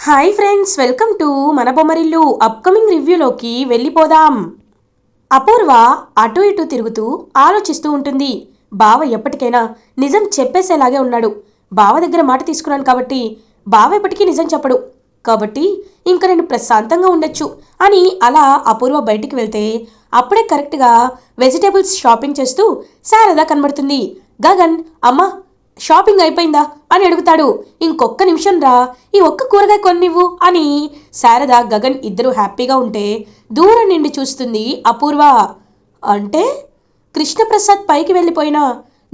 Hi friends, welcome to మన Bommarillu. Upcoming రివ్యూలోకి వెళ్ళిపోదాం. అపూర్వ అటు ఇటు తిరుగుతూ ఆలోచిస్తూ ఉంటుంది. బావ ఎప్పటికైనా నిజం చెప్పేసేలాగే ఉన్నాడు. బావ దగ్గర మాట తీసుకున్నాను కాబట్టి బావ ఎప్పటికీ నిజం చెప్పడు. కాబట్టి ఇంక నేను ప్రశాంతంగా ఉండొచ్చు అని అలా అపూర్వ బయటికి వెళ్తే అప్పుడే కరెక్ట్గా వెజిటేబుల్స్ షాపింగ్ చేస్తూ శారద కనబడుతుంది. గగన్, అమ్మ షాపింగ్ అయిపోయిందా అని అడుగుతాడు. ఇంకొక్క నిమిషం రా, ఈ ఒక్క కూరగాయ కొనివ్వు అని శారద గగన్ ఇద్దరు హ్యాపీగా ఉంటే దూరం నుండి చూస్తుంది అపూర్వ. అంటే కృష్ణప్రసాద్ పైకి వెళ్ళిపోయినా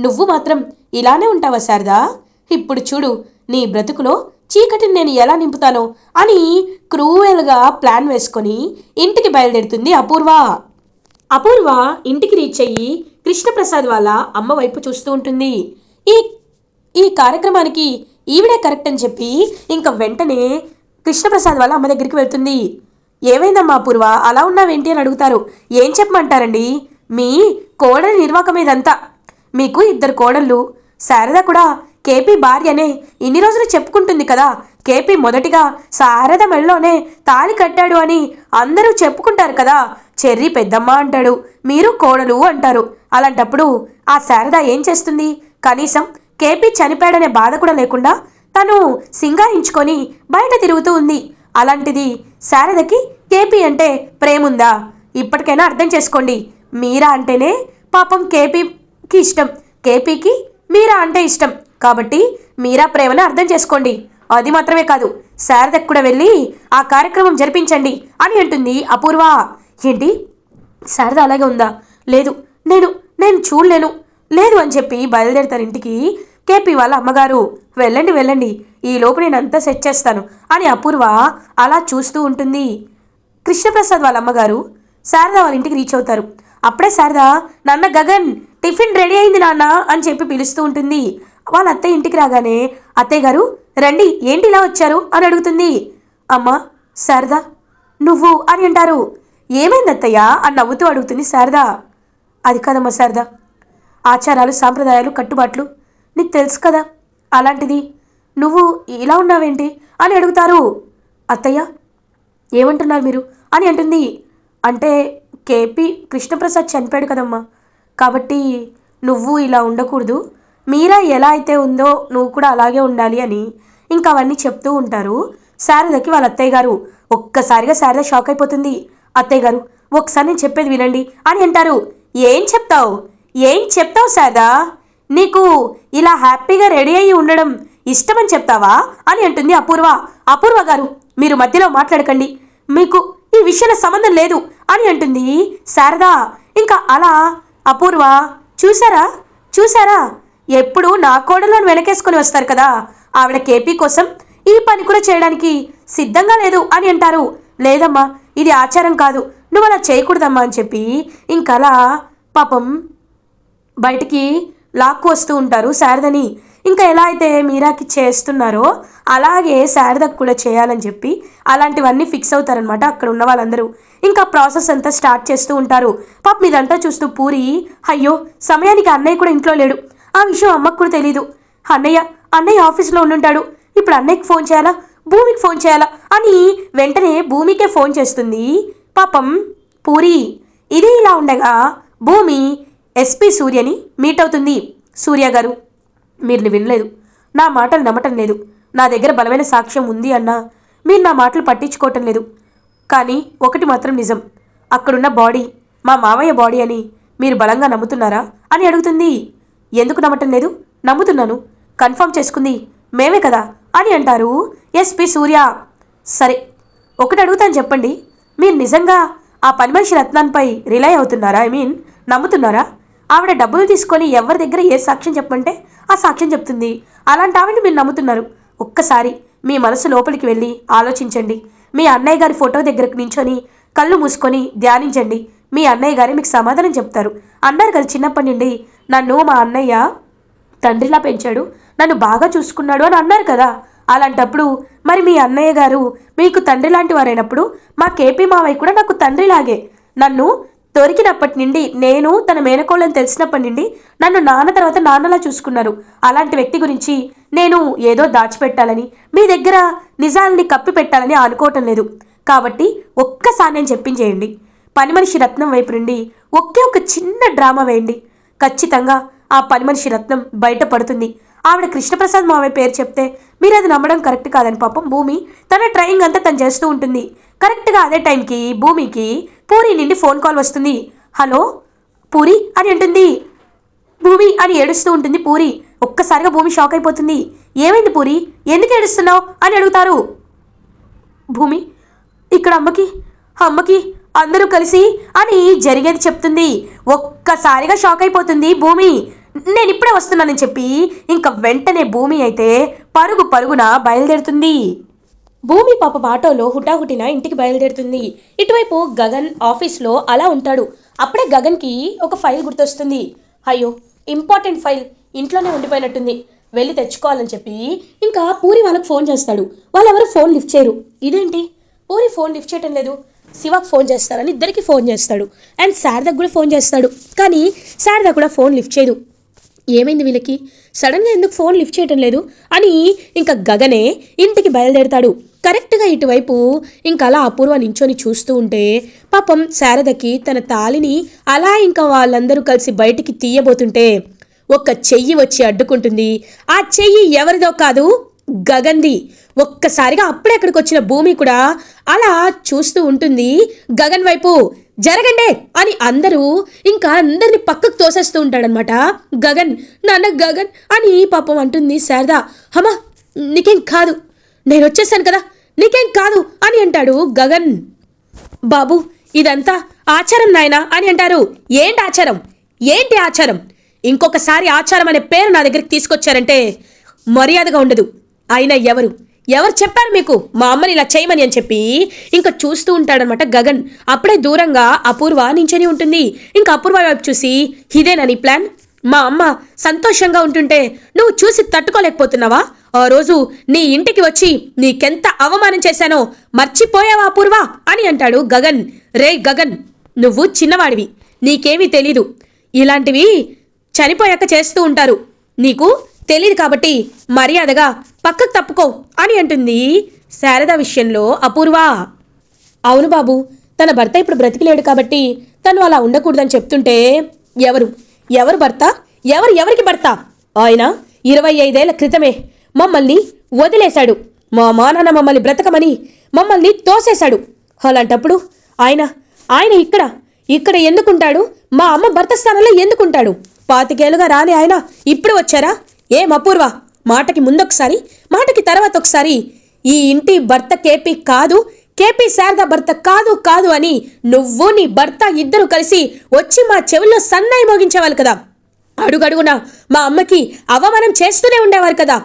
నువ్వు మాత్రం ఇలానే ఉంటావా శారదా? ఇప్పుడు చూడు నీ బ్రతుకులో చీకటిని నేను ఎలా నింపుతానో అని క్రూయల్గా ప్లాన్ వేసుకొని ఇంటికి బయలుదేరుతుంది అపూర్వ. అపూర్వ ఇంటికి రీచ్ అయ్యి కృష్ణప్రసాద్ వాళ్ళ అమ్మ వైపు చూస్తూ ఉంటుంది. ఈ ఈ కార్యక్రమానికి ఈవిడే కరెక్ట్ అని చెప్పి ఇంకా వెంటనే కృష్ణప్రసాద్ వాళ్ళ అమ్మ దగ్గరికి వెళ్తుంది. ఏమైందమ్మా అపూర్వ, అలా ఉన్నావేంటి అని అడుగుతారు. ఏం చెప్పమంటారండి, మీ కోడలి నిర్వాకం ఇదంతా. మీకు ఇద్దరు కోడళ్ళు, శారద కూడా కేపీ భార్యనే ఇన్ని రోజులు చెప్పుకుంటుంది కదా. కేపీ మొదటిగా శారద మెళ్ళలోనే తాళి కట్టాడు అని అందరూ చెప్పుకుంటారు కదా. చెర్రి పెద్దమ్మ అంటాడు, మీరు కోడలు అంటారు. అలాంటప్పుడు ఆ శారద ఏం చేస్తుంది? కనీసం కేపీ చనిపోయాడనే బాధ కూడా లేకుండా తను సింగారించుకొని బయట తిరుగుతూ ఉంది. అలాంటిది శారదకి కేపీ అంటే ప్రేముందా? ఇప్పటికైనా అర్థం చేసుకోండి. మీరా అంటేనే పాపం కేపీకి ఇష్టం, కేపీకి మీరా అంటే ఇష్టం. కాబట్టి మీరా ప్రేమను అర్థం చేసుకోండి. అది మాత్రమే కాదు, శారదకు కూడా వెళ్ళి ఆ కార్యక్రమం జరిపించండి అని అంటుంది అపూర్వ. ఏంటి, శారద అలాగే ఉందా? లేదు, నేను నేను చూడలేను, లేదు అని చెప్పి బయలుదేరుతారు ఇంటికి కేపీ వాళ్ళ అమ్మగారు. వెళ్ళండి వెళ్ళండి, ఈ లోపు నేను అంతా సెట్ చేస్తాను అని అపూర్వ అలా చూస్తూ ఉంటుంది. కృష్ణప్రసాద్ వాళ్ళ అమ్మగారు శారద వాళ్ళ ఇంటికి రీచ్ అవుతారు. అప్పుడే శారద, నాన్న గగన్ టిఫిన్ రెడీ అయింది నాన్న అని చెప్పి పిలుస్తూ ఉంటుంది. వాళ్ళ అత్తయ్య ఇంటికి రాగానే అత్తయ్య గారు రండి, ఏంటి ఇలా వచ్చారు అని అడుగుతుంది. అమ్మ శారద నువ్వు అని అంటారు. ఏమైంది అత్తయ్య అని నవ్వుతూ అడుగుతుంది శారద. అది కాదమ్మా శారద, ఆచారాలు సాంప్రదాయాలు కట్టుబాట్లు నీకు తెలుసు కదా, అలాంటిది నువ్వు ఇలా ఉన్నావేంటి అని అడుగుతారు. అత్తయ్య ఏమంటున్నారు మీరు అని అంటుంది. అంటే కేపీ కృష్ణప్రసాద్ చనిపోయాడు కదమ్మా, కాబట్టి నువ్వు ఇలా ఉండకూడదు, మీరా ఎలా అయితే ఉందో నువ్వు కూడా అలాగే ఉండాలి అని ఇంకా అవన్నీ చెప్తూ ఉంటారు శారదకి వాళ్ళ అత్తయ్య గారు. ఒక్కసారిగా శారద షాక్ అయిపోతుంది. అత్తయ్య గారు ఒకసారి నేను చెప్పేది వినండి అని అంటారు. ఏం చెప్తావు, ఏం చెప్తావు శారద? నీకు ఇలా హ్యాపీగా రెడీ అయ్యి ఉండడం ఇష్టమని చెప్తావా అని అంటుంది అపూర్వ. అపూర్వ గారు మీరు మధ్యలో మాట్లాడకండి, మీకు ఈ విషయంలో సంబంధం లేదు అని అంటుంది శారద. ఇంకా అలా అపూర్వ, చూసారా చూసారా, ఎప్పుడు నా కోడలను వెనకేసుకొని వస్తారు కదా, ఆవిడ కేపీ కోసం ఈ పని కూడా చేయడానికి సిద్ధంగా లేదు అని అంటారు. లేదమ్మా, ఇది ఆచారం కాదు, నువ్వు అలా చేయకూడదమ్మా అని చెప్పి ఇంకలా పాపం బయటికి లాక్కు వస్తూ ఉంటారు శారదని. ఇంకా ఎలా అయితే మీరాకి చేస్తున్నారో అలాగే శారదకు కూడా చేయాలని చెప్పి అలాంటివన్నీ ఫిక్స్ అవుతారనమాట అక్కడ ఉన్న వాళ్ళందరూ. ఇంకా ప్రాసెస్ అంతా స్టార్ట్ చేస్తూ ఉంటారు. పాపం ఇదంతా చూస్తూ పూరి, అయ్యో సమయానికి అన్నయ్య కూడా ఇంట్లో లేడు, ఆ విషయం అమ్మకు కూడా తెలీదు, అన్నయ్య అన్నయ్య ఆఫీస్లో ఉండుంటాడు, ఇప్పుడు అన్నయ్యకి ఫోన్ చేయాలా భూమికి ఫోన్ చేయాలా అని వెంటనే భూమికే ఫోన్ చేస్తుంది పాపం పూరి. ఇది ఇలా ఉండగా భూమి ఎస్పీ సూర్యని మీట్ అవుతుంది. సూర్య గారు మీరు వినలేదు, నా మాటలు నమ్మటం లేదు, నా దగ్గర బలమైన సాక్ష్యం ఉంది అన్నా మీరు నా మాటలు పట్టించుకోవటం లేదు. కానీ ఒకటి మాత్రం నిజం, అక్కడున్న బాడీ మా మావయ్య బాడీ అని మీరు బలంగా నమ్ముతున్నారా అని అడుగుతుంది. ఎందుకు నమ్మటం లేదు, నమ్ముతున్నాను, కన్ఫర్మ్ చేసుకుంది మేమే కదా అని అంటారు ఎస్పీ సూర్య. సరే ఒకటి అడుగుతాను చెప్పండి, మీరు నిజంగా ఆ పని మనిషి రత్నాన్పై రిలై అవుతున్నారా, నమ్ముతున్నారా? ఆవిడ డబ్బులు తీసుకొని ఎవరి దగ్గర ఏ సాక్ష్యం చెప్పమంటే ఆ సాక్ష్యం చెప్తుంది, అలాంటి ఆవిడని మీరు నమ్ముతున్నారు. ఒక్కసారి మీ మనసు లోపలికి వెళ్ళి ఆలోచించండి. మీ అన్నయ్య గారి ఫోటో దగ్గరకు నించొని కళ్ళు మూసుకొని ధ్యానించండి, మీ అన్నయ్య గారి మీకు సమాధానం చెప్తారు. అన్నారు కదా చిన్నప్పటి నుండి నన్ను మా అన్నయ్య తండ్రిలా పెంచాడు, నన్ను బాగా చూసుకున్నాడు అని అన్నారు కదా. అలాంటప్పుడు మరి మీ అన్నయ్య గారు మీకు తండ్రి లాంటి వారైనప్పుడు మా కేపీ మావయ్య కూడా నాకు తండ్రిలాగే, నన్ను దొరికినప్పటి నుండి నేను తన మేనకోళ్ళని తెలిసినప్పటి నుండి నన్ను నాన్న తర్వాత నాన్నలా చూసుకున్నారు. అలాంటి వ్యక్తి గురించి నేను ఏదో దాచిపెట్టాలని మీ దగ్గర నిజాలని కప్పి పెట్టాలని అనుకోవటం లేదు. కాబట్టి ఒక్కసారి నేను చెప్పించేయండి. పని మనిషి రత్నం వైపు నుండి ఒకే ఒక చిన్న డ్రామా వేయండి. ఖచ్చితంగా ఆ పని మనిషి రత్నం బయటపడుతుంది. ఆవిడ కృష్ణప్రసాద్ మావయ్య పేరు చెప్తే మీరు అది నమ్మడం కరెక్ట్ కాదని పాపం భూమి తన ట్రైనింగ్ అంతా తను చేస్తూ ఉంటుంది. కరెక్ట్గా అదే టైంకి భూమికి పూరి నుండి ఫోన్ కాల్ వస్తుంది. హలో పూరి అని అంటుంది. భూమి అని ఏడుస్తూ ఉంటుంది పూరి. ఒక్కసారిగా భూమి షాక్ అయిపోతుంది. ఏమైంది పూరి, ఎందుకు ఏడుస్తున్నావు అని అడుగుతారు. భూమి ఇక్కడ అమ్మకి అందరూ కలిసి అని జరిగేది చెప్తుంది. ఒక్కసారిగా షాక్ అయిపోతుంది భూమి. నేను ఇప్పుడే వస్తున్నానని చెప్పి ఇంకా వెంటనే భూమి అయితే పరుగున బయలుదేరుతుంది. భూమి పాప ఆటోలో హుటాహుటిన ఇంటికి బయలుదేరుతుంది. ఇటువైపు గగన్ ఆఫీస్లో అలా ఉంటాడు. అప్పుడే గగన్కి ఒక ఫైల్ గుర్తొస్తుంది. అయ్యో ఇంపార్టెంట్ ఫైల్ ఇంట్లోనే ఉండిపోయినట్టుంది, వెళ్ళి తెచ్చుకోవాలని చెప్పి ఇంకా పూరి వాళ్ళకి ఫోన్ చేస్తాడు. వాళ్ళెవరు ఫోన్ లిఫ్ట్ చేయరు. ఇదేంటి పూరి ఫోన్ లిఫ్ట్ చేయటం లేదు, శివకు ఫోన్ చేస్తారని ఇద్దరికి ఫోన్ చేస్తాడు. అండ్ శారదకు కూడా ఫోన్ చేస్తాడు. కానీ శారద కూడా ఫోన్ లిఫ్ట్ చేయదు. ఏమైంది వీళ్ళకి, సడన్గా ఎందుకు ఫోన్ లిఫ్ట్ చేయటం లేదు అని ఇంకా గగనే ఇంటికి బయలుదేరుతాడు. కరెక్ట్గా ఇటువైపు ఇంకా అలా అపూర్వ నించొని చూస్తూ ఉంటే పాపం శారదకి తన తాళిని అలా ఇంకా వాళ్ళందరూ కలిసి బయటికి తీయబోతుంటే ఒక చెయ్యి వచ్చి అడ్డుకుంటుంది. ఆ చెయ్యి ఎవరిదో కాదు, గగన్ది. ఒక్కసారిగా అప్పుడే అక్కడికి వచ్చిన భూమి కూడా అలా చూస్తూ ఉంటుంది గగన్ వైపు. జరగండే అని అందరిని పక్కకు తోసేస్తూ ఉంటాడనమాట గగన్. నాన్న గగన్ అని పాపం అంటుంది శారద. అమ్మా నీకేం కాదు, నేను వచ్చేసాను కదా, నీకేం కాదు అని అంటాడు గగన్. బాబు ఇదంతా ఆచారం నాయనా అని అంటారు. ఏంటి ఆచారం? ఇంకొకసారి ఆచారం అనే పేరు నా దగ్గరికి తీసుకొచ్చారంటే మర్యాదగా ఉండదు. అయినా ఎవరు చెప్పారు మీకు మా అమ్మని ఇలా చేయమని అని చెప్పి ఇంకా చూస్తూ ఉంటాడనమాట గగన్. అప్పుడే దూరంగా అపూర్వ నించొని ఉంటుంది. ఇంకా అపూర్వ వైపు చూసి, ఇదేనా నీ ప్లాన్? మా అమ్మ సంతోషంగా ఉంటుంటే నువ్వు చూసి తట్టుకోలేకపోతున్నావా? ఆ రోజు నీ ఇంటికి వచ్చి నీకెంత అవమానం చేశానో మర్చిపోయావా అపూర్వ అని అంటాడు గగన్. రే గగన్, నువ్వు చిన్నవాడివి, నీకేమీ తెలీదు. ఇలాంటివి చనిపోయాక చేస్తూ ఉంటారు, నీకు తెలీదు కాబట్టి మర్యాదగా పక్కకు తప్పుకో అని అంటుంది శారద విషయంలో అపూర్వ. అవును బాబు, తన భర్త ఇప్పుడు బ్రతికిలేడు కాబట్టి తను అలా ఉండకూడదని చెప్తుంటే ఎవరు భర్త? ఎవరికి భర్త? ఆయన 25 ఏళ్ల క్రితమే మమ్మల్ని వదిలేశాడు. మా నాన్న మమ్మల్ని బ్రతకమని మమ్మల్ని తోసేశాడు. అలాంటప్పుడు ఆయన ఇక్కడ ఎందుకుంటాడు? మా అమ్మ భర్త స్థానంలో ఎందుకుంటాడు? 25 ఏళ్లుగా రాని ఆయన ఇప్పుడు వచ్చారా? ఏం అపూర్వ, మాటకి ముందొకసారి మాటకి తర్వాత ఒకసారి ఈ ఇంటి భర్త కేపీ కాదు, కేపీ శారద భర్త కాదు అని నువ్వు నీ భర్త ఇద్దరు కలిసి వచ్చి మా చెవుల్లో సన్నాయి మోగించేవాళ్ళు కదా. అడుగడుగునా మా అమ్మకి అవమానం చేస్తూనే ఉండేవారు కదా.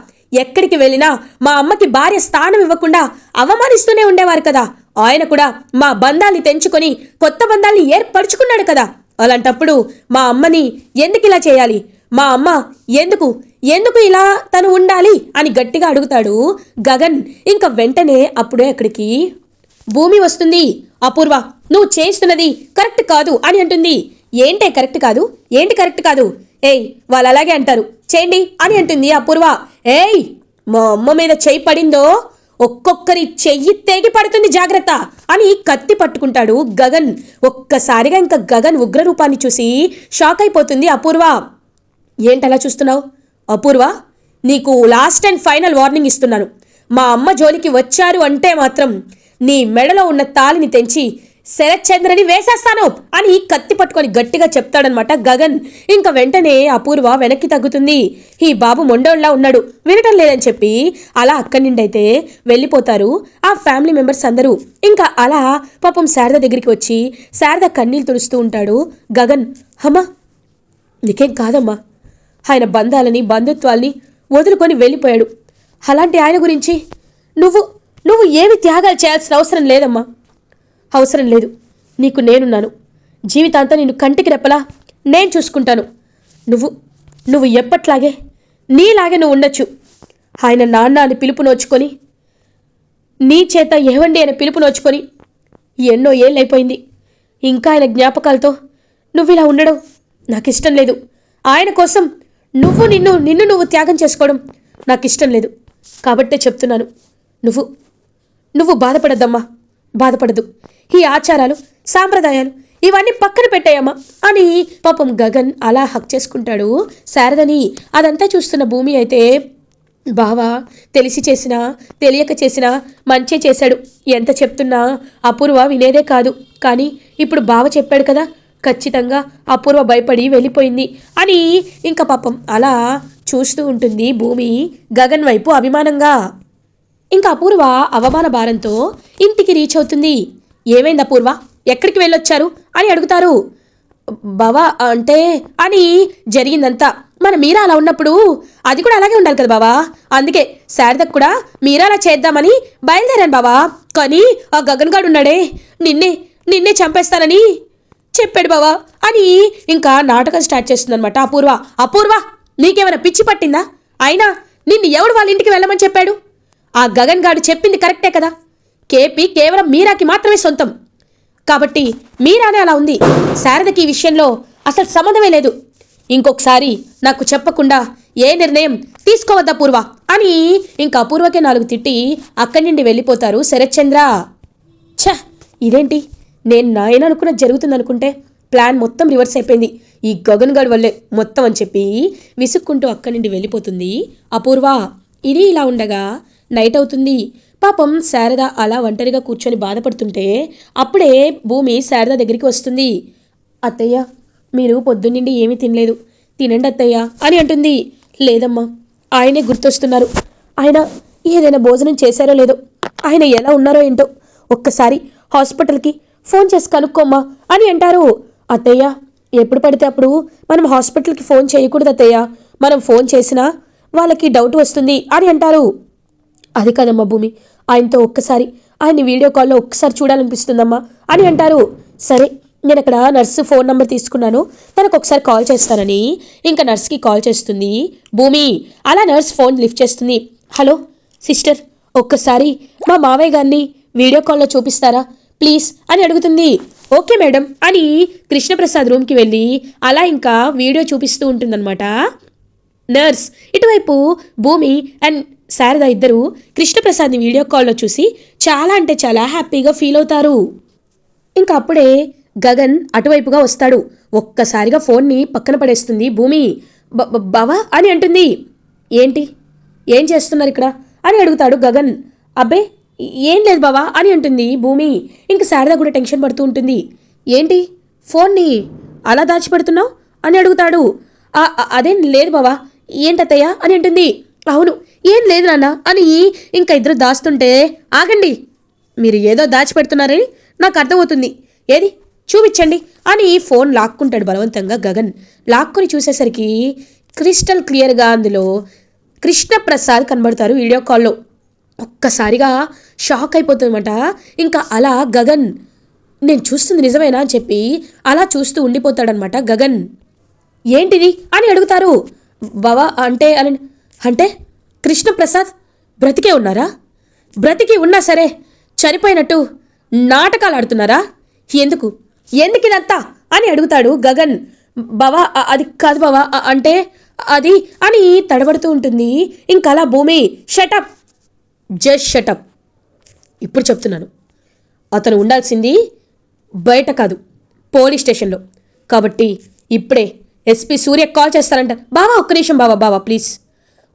ఎక్కడికి వెళ్ళినా మా అమ్మకి భార్య స్థానం ఇవ్వకుండా అవమానిస్తూనే ఉండేవారు కదా. ఆయన కూడా మా బంధాల్ని తెంచుకొని కొత్త బంధాల్ని ఏర్పరచుకున్నాడు కదా. అలాంటప్పుడు మా అమ్మని ఎందుకు ఇలా చేయాలి? మా అమ్మ ఎందుకు ఇలా తను ఉండాలి అని గట్టిగా అడుగుతాడు గగన్. ఇంకా వెంటనే అప్పుడే అక్కడికి భూమి వస్తుంది. అపూర్వ, నువ్వు చేస్తున్నది కరెక్ట్ కాదు అని అంటుంది. ఏంటి కరెక్ట్ కాదు? ఏయ్ వాళ్ళు అలాగే అంటారు, చేయండి అని అంటుంది అపూర్వ. ఏయ్ మా అమ్మ మీద చెయ్యి పడిందో ఒక్కొక్కరి చెయ్యి తెగి పడుతుంది, జాగ్రత్త అని కత్తి పట్టుకుంటాడు గగన్. ఒక్కసారిగా ఇంకా గగన్ ఉగ్రరూపాన్ని చూసి షాక్ అయిపోతుంది అపూర్వ. ఏంటలా చూస్తున్నావు అపూర్వ? నీకు లాస్ట్ అండ్ ఫైనల్ వార్నింగ్ ఇస్తున్నాను. మా అమ్మ జోలికి వచ్చారు అంటే మాత్రం నీ మెడలో ఉన్న తాలిని తెంచి శరత్చంద్రని వేసేస్తాను అని కత్తి పట్టుకొని గట్టిగా చెప్తాడనమాట గగన్. ఇంకా వెంటనే అపూర్వ వెనక్కి తగ్గుతుంది. ఈ బాబు మొండోళ్ళ ఉన్నాడు, వినటం లేదని చెప్పి అలా అక్కడి నుండి అయితే వెళ్ళిపోతారు ఆ ఫ్యామిలీ మెంబర్స్ అందరూ. ఇంకా అలా పాపం శారద దగ్గరికి వచ్చి శారద కన్నీళ్ళు తుడుస్తూ ఉంటాడు గగన్. అమ్మా నీకేం కాదమ్మా, ఆయన బంధాలని బంధుత్వాల్ని వదులుకొని వెళ్ళిపోయాడు. అలాంటి ఆయన గురించి నువ్వు ఏమి త్యాగాలు చేయాల్సిన అవసరం లేదమ్మా. అవసరం లేదు, నీకు నేనున్నాను. జీవితాంతా నిన్ను కంటికి రెప్పలా నేను చూసుకుంటాను. నువ్వు ఎప్పట్లాగే నీలాగే నువ్వు ఉండొచ్చు. ఆయన నాన్న అని పిలుపు నోచుకొని, నీ చేత ఏవండి అని పిలుపు నోచుకొని ఎన్నో ఏళ్ళైపోయింది. ఇంకా ఆయన జ్ఞాపకాలతో నువ్వు ఇలా ఉండడం నాకు ఇష్టం లేదు. ఆయన కోసం నిన్ను త్యాగం చేసుకోవడం నాకు ఇష్టం లేదు. కాబట్టే చెప్తున్నాను. నువ్వు నువ్వు బాధపడద్దమ్మా, బాధపడదు. ఈ ఆచారాలు, సాంప్రదాయాలు ఇవన్నీ పక్కన పెట్టాయమ్మా అని పాపం గగన్ అలా హక్ చేసుకుంటాడు శారదని. అదంతా చూస్తున్న భూమి అయితే, బావా తెలిసి చేసినా తెలియక చేసినా మంచే చేశాడు. ఎంత చెప్తున్నా అపూర్వ వినేదే కాదు. కానీ ఇప్పుడు బావ చెప్పాడు కదా, ఖచ్చితంగా అపూర్వ భయపడి వెళ్ళిపోయింది అని ఇంకా పాపం అలా చూస్తూ ఉంటుంది భూమి గగన్ వైపు అభిమానంగా. ఇంకా అపూర్వ అవమాన భారంతో ఇంటికి రీచ్ అవుతుంది. ఏమైంది అపూర్వ, ఎక్కడికి వెళ్ళొచ్చారు అని అడుగుతారు. బావా అంటే అని జరిగిందంతా మన మీరా అలా ఉన్నప్పుడు అది కూడా అలాగే ఉండాలి కదా బావా, అందుకే శారదకు కూడా మీరా అలా చేద్దామని బయలుదేరాను బావా. కానీ ఆ గగన్ గాడు ఉన్నాడే, నిన్నే నిన్నే చంపేస్తానని చెప్పాడు బావా అని ఇంకా నాటకం స్టార్ట్ చేస్తుందనమాట అపూర్వ. అపూర్వ నీకేమైనా పిచ్చి పట్టిందా? అయినా నిన్ను ఎవడు వాళ్ళ ఇంటికి వెళ్ళమని చెప్పాడు? ఆ గగన్ గాడు చెప్పింది కరెక్టే కదా, కేపీ కేవలం మీరాకి మాత్రమే సొంతం కాబట్టి మీరానే అలా ఉంది. శారదకి ఈ విషయంలో అసలు సంబంధమే లేదు. ఇంకొకసారి నాకు చెప్పకుండా ఏ నిర్ణయం తీసుకోవద్దా పూర్వ అని ఇంకా అపూర్వకే 4 తిట్టి అక్కడి నుండి వెళ్ళిపోతారు శరత్చంద్ర. ఛ, ఇదేంటి నేను నాయననుకున్నది జరుగుతుందనుకుంటే ప్లాన్ మొత్తం రివర్స్ అయిపోయింది ఈ గగన్ గడ్ వల్లే మొత్తం అని చెప్పి విసుక్కుంటూ అక్కడి నుండి వెళ్ళిపోతుంది అపూర్వ. ఇది ఇలా ఉండగా నైట్ అవుతుంది. పాపం శారద అలా ఒంటరిగా కూర్చొని బాధపడుతుంటే అప్పుడే భూమి శారద దగ్గరికి వస్తుంది. అత్తయ్య, మీరు పొద్దున్నిండి ఏమీ తినలేదు, తినండి అత్తయ్య అని అంటుంది. లేదమ్మా, ఆయనే గుర్తొస్తున్నారు. ఆయన ఏదైనా భోజనం చేశారో లేదో, ఆయన ఎలా ఉన్నారో ఏంటో, ఒక్కసారి హాస్పిటల్కి ఫోన్ చేసి కనుక్కోమ్మా అని అంటారు. అత్తయ్య, ఎప్పుడు పడితే అప్పుడు మనం హాస్పిటల్కి ఫోన్ చేయకూడదు అత్తయ్య, మనం ఫోన్ చేసినా వాళ్ళకి డౌట్ వస్తుంది అని అంటారు. అది కాదమ్మా భూమి, ఆయనతో ఒక్కసారి ఆయన్ని వీడియో కాల్లో ఒక్కసారి చూడాలనిపిస్తుందమ్మా అని అంటారు. సరే, నేను అక్కడ నర్సు ఫోన్ నెంబర్ తీసుకున్నాను, తనకు ఒకసారి కాల్ చేస్తానని ఇంకా నర్స్కి కాల్ చేస్తుంది భూమి. అలా నర్స్ ఫోన్ లిఫ్ట్ చేస్తుంది. హలో సిస్టర్, ఒక్కసారి మా మావయ్య గారిని వీడియో కాల్లో చూపిస్తారా ప్లీజ్ అని అడుగుతుంది. ఓకే మేడం అని కృష్ణప్రసాద్ రూమ్కి వెళ్ళి అలా ఇంకా వీడియో చూపిస్తూ ఉంటుందన్నమాట నర్స్. ఇటువైపు భూమి అండ్ శారద ఇద్దరు కృష్ణప్రసాద్ని వీడియో కాల్లో చూసి చాలా అంటే చాలా హ్యాపీగా ఫీల్ అవుతారు. ఇంకా అప్పుడే గగన్ అటువైపుగా వస్తాడు. ఒక్కసారిగా ఫోన్ని పక్కన పడేస్తుంది భూమి. బావా అని అంటుంది. ఏంటి, ఏం చేస్తున్నారు ఇక్కడ అని అడుగుతాడు గగన్. అబ్బే ఏం లేదు బావా అని అంటుంది భూమి. ఇంకా శారద కూడా టెన్షన్ పడుతూ ఉంటుంది. ఏంటి ఫోన్ని అలా దాచిపెడుతున్నావు అని అడుగుతాడు. అదేం లేదు బావా. ఏంటత్తయ్య అని అంటుంది. అవును, ఏం లేదు నాన్న అని ఇంకా ఇద్దరు దాస్తుంటే, ఆగండి, మీరు ఏదో దాచిపెడుతున్నారని నాకు అర్థమవుతుంది, ఏది చూపించండి అని ఫోన్ లాక్కుంటాడు బలవంతంగా గగన్. లాక్కుని చూసేసరికి క్రిస్టల్ క్లియర్గా అందులో కృష్ణప్రసాద్ కనబడతారు వీడియో కాల్లో. ఒక్కసారిగా షాక్ అయిపోతుందన్నమాట. ఇంకా అలా గగన్ నేను చూస్తుంది నిజమేనా అని చెప్పి అలా చూస్తూ ఉండిపోతాడనమాట గగన్. ఏంటిది అని అడుగుతారు. బావా అంటే అంటే కృష్ణప్రసాద్ బ్రతికే ఉన్నారా? బ్రతికి ఉన్నా సరే చనిపోయినట్టు నాటకాలు ఆడుతున్నారా? ఎందుకు ఎందుకు ఇదంతా అని అడుగుతాడు గగన్. బావా అది కాదు బావా అంటే అది అని తడబడుతూ ఉంటుంది. ఇంకా అలా భూమి షటప్, జస్ట్ షటప్. ఇప్పుడు చెప్తున్నాను, అతను ఉండాల్సింది బయట కాదు పోలీస్ స్టేషన్లో. కాబట్టి ఇప్పుడే ఎస్పీ సూర్య కాల్ చేస్తారంట. బావా ఒక్క నిమిషం బావా ప్లీజ్,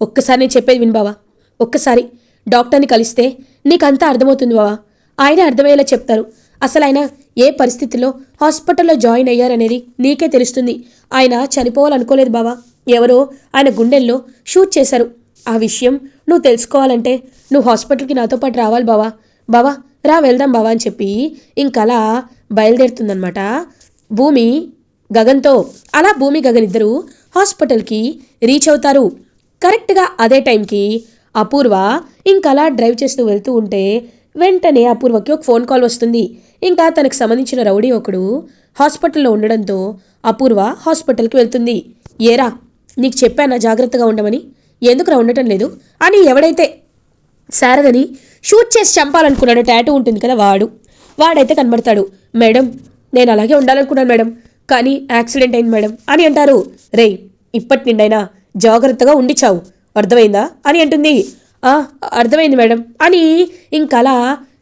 ఒక్కసారి నేను చెప్పేది విను బావా. ఒక్కసారి డాక్టర్ని కలిస్తే నీకంతా అర్థమవుతుంది బావా. ఆయన అర్థమయ్యేలా చెప్తారు. అసలు ఆయన ఏ పరిస్థితిలో హాస్పిటల్లో జాయిన్ అయ్యారనేది నీకే తెలుస్తుంది. ఆయన చనిపోవాలనుకోలేదు బావా, ఎవరో ఆయన గుండెల్లో షూట్ చేశారు. ఆ విషయం నువ్వు తెలుసుకోవాలంటే నువ్వు హాస్పిటల్కి నాతో పాటు రావాలి బావా. బావా రా వెళ్దాం బావా అని చెప్పి ఇంకలా బయలుదేరుతుందనమాట భూమి గగన్తో. అలా భూమి గగన్ ఇద్దరు హాస్పిటల్కి రీచ్ అవుతారు. కరెక్ట్గా అదే టైంకి అపూర్వ ఇంకలా డ్రైవ్ చేస్తూ వెళ్తూ ఉంటే వెంటనే అపూర్వకి ఒక ఫోన్ కాల్ వస్తుంది. ఇంకా తనకు సంబంధించిన రౌడీ ఒకడు హాస్పిటల్లో ఉండడంతో అపూర్వ హాస్పిటల్కి వెళ్తుంది. ఏరా నీకు చెప్పానా జాగ్రత్తగా ఉండమని, ఎందుకురా ఉండటం లేదు అని ఎవడైతే శారదని షూట్ చేసి చంపాలనుకున్నాడో, టాటూ ఉంటుంది కదా వాడైతే కనబడతాడు. మేడం నేను అలాగే ఉండాలనుకున్నాను మేడం, కానీ యాక్సిడెంట్ అయింది మేడం అని అంటారు. రేయ్ ఇప్పటి నిండైనా జాగ్రత్తగా ఉండి చావు, అర్థమైందా అని అంటుంది. అర్థమైంది మేడం అని ఇంకలా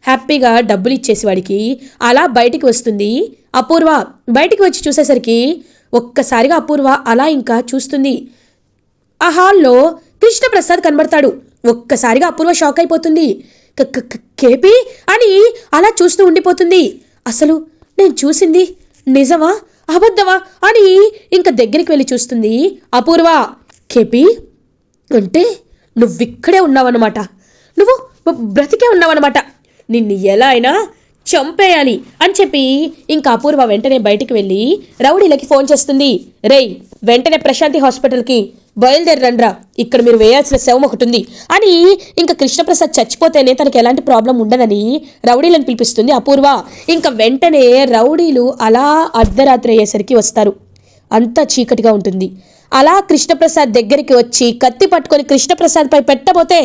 హ్యాపీగా డబ్బులు ఇచ్చేసి వాడికి అలా బయటికి వస్తుంది అపూర్వ. బయటికి వచ్చి చూసేసరికి ఒక్కసారిగా అపూర్వ అలా ఇంకా చూస్తుంది. ఆ హాల్లో కృష్ణప్రసాద్ కనబడతాడు. ఒక్కసారిగా అపూర్వ షాక్ అయిపోతుంది. కేపీ అని అలా చూస్తూ ఉండిపోతుంది. అసలు నేను చూసింది నిజమా అబద్ధమా అని ఇంకా దగ్గరికి వెళ్ళి చూస్తుంది అపూర్వ. కేపీ అంటే నువ్విక్కడే ఉన్నావన్నమాట, నువ్వు బ్రతికే ఉన్నావన్నమాట, నిన్ను ఎలా అయినా చంపేయాలి అని చెప్పి ఇంకా అపూర్వ వెంటనే బయటికి వెళ్ళి రౌడీలకి ఫోన్ చేస్తుంది. రేయ్ వెంటనే ప్రశాంతి హాస్పిటల్కి బయలుదేరండ్రా, ఇక్కడ మీరు వేయాల్సిన శవం ఒకటి ఉంది అని ఇంకా కృష్ణప్రసాద్ చచ్చిపోతేనే తనకి ఎలాంటి ప్రాబ్లం ఉండదని రౌడీలను పిలిపిస్తుంది అపూర్వ. ఇంకా వెంటనే రౌడీలు అలా అర్ధరాత్రి అయ్యేసరికి వస్తారు. అంతా చీకటిగా ఉంటుంది. అలా కృష్ణప్రసాద్ దగ్గరికి వచ్చి కత్తి పట్టుకొని కృష్ణప్రసాద్ పై పెట్టబోతే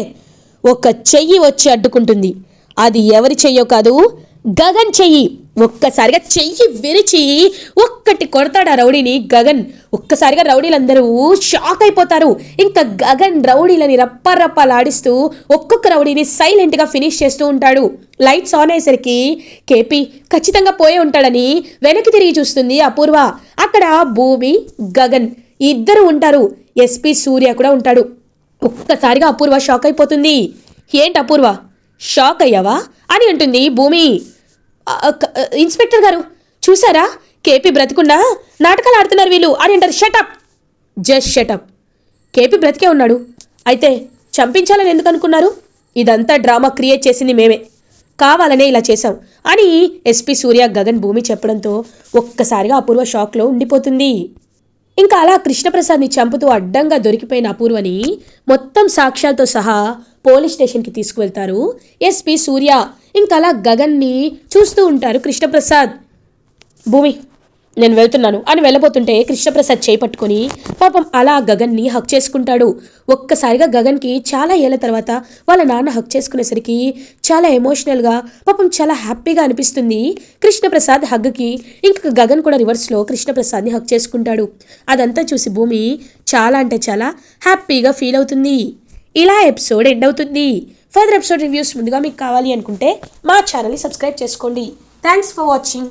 ఒక చెయ్యి వచ్చి అడ్డుకుంటుంది. అది ఎవరి చెయ్యో కాదు, గగన్ చెయ్యి. ఒక్కసారిగా చెయ్యి విరిచి ఒక్కటి కొడతాడు ఆ రౌడీని గగన్. ఒక్కసారిగా రౌడీలందరూ షాక్ అయిపోతారు. ఇంకా గగన్ రౌడీలని రప్పలాడిస్తూ ఒక్కొక్క రౌడీని సైలెంట్గా ఫినిష్ చేస్తూ ఉంటాడు. లైట్స్ ఆన్ అయ్యేసరికి కేపీ ఖచ్చితంగా పోయే ఉంటాడని వెనక్కి తిరిగి చూస్తుంది అపూర్వ. అక్కడ భూమి గగన్ ఇద్దరు ఉంటారు. ఎస్పీ సూర్య కూడా ఉంటాడు. ఒక్కసారిగా అపూర్వ షాక్ అయిపోతుంది. ఏంటి అపూర్వ షాక్ అయ్యావా అని అంటుంది భూమి. ఇన్స్పెక్టర్ గారు చూసారా, కేపీ బ్రతికున్నా నాటకాలు ఆడుతున్నారు వీళ్ళు అని అంటారు. Shut up, just shut up. కేపీ బ్రతికే ఉన్నాడు, అయితే చంపించాలని ఎందుకు అనుకున్నారు? ఇదంతా డ్రామా క్రియేట్ చేసింది మేమే, కావాలనే ఇలా చేశాం అని ఎస్పీ సూర్య గగన్ భూమి చెప్పడంతో ఒక్కసారిగా అపూర్వ షాక్లో ఉండిపోతుంది. ఇంకా అలా కృష్ణప్రసాద్ని చంపుతూ అడ్డంగా దొరికిపోయిన అపూర్వని మొత్తం సాక్ష్యాలతో సహా పోలీస్ స్టేషన్కి తీసుకువెళ్తారు ఎస్పీ సూర్య. ఇంకా అలా గగన్ని చూస్తూ ఉంటారు కృష్ణప్రసాద్. భూమి నేను వెళ్తున్నాను అని వెళ్ళబోతుంటే కృష్ణప్రసాద్ చేపట్టుకొని పాపం అలా గగన్ని హక్ చేసుకుంటాడు. ఒక్కసారిగా గగన్కి చాలా ఏళ్ళ తర్వాత వాళ్ళ నాన్న హక్ చేసుకునేసరికి చాలా ఎమోషనల్గా పాపం చాలా హ్యాపీగా అనిపిస్తుంది కృష్ణప్రసాద్ హగ్కి. ఇంకా గగన్ కూడా రివర్స్లో కృష్ణప్రసాద్ని హక్ చేసుకుంటాడు. అదంతా చూసి భూమి చాలా అంటే చాలా హ్యాపీగా ఫీల్ అవుతుంది. ఇలా ఎపిసోడ్ ఎండ్ అవుతుంది. ఫర్దర్ ఎపిసోడ్ రివ్యూస్ ముందుగా మీకు కావాలి అనుకుంటే మా ఛానల్ని సబ్స్క్రైబ్ చేసుకోండి. Thanks for watching.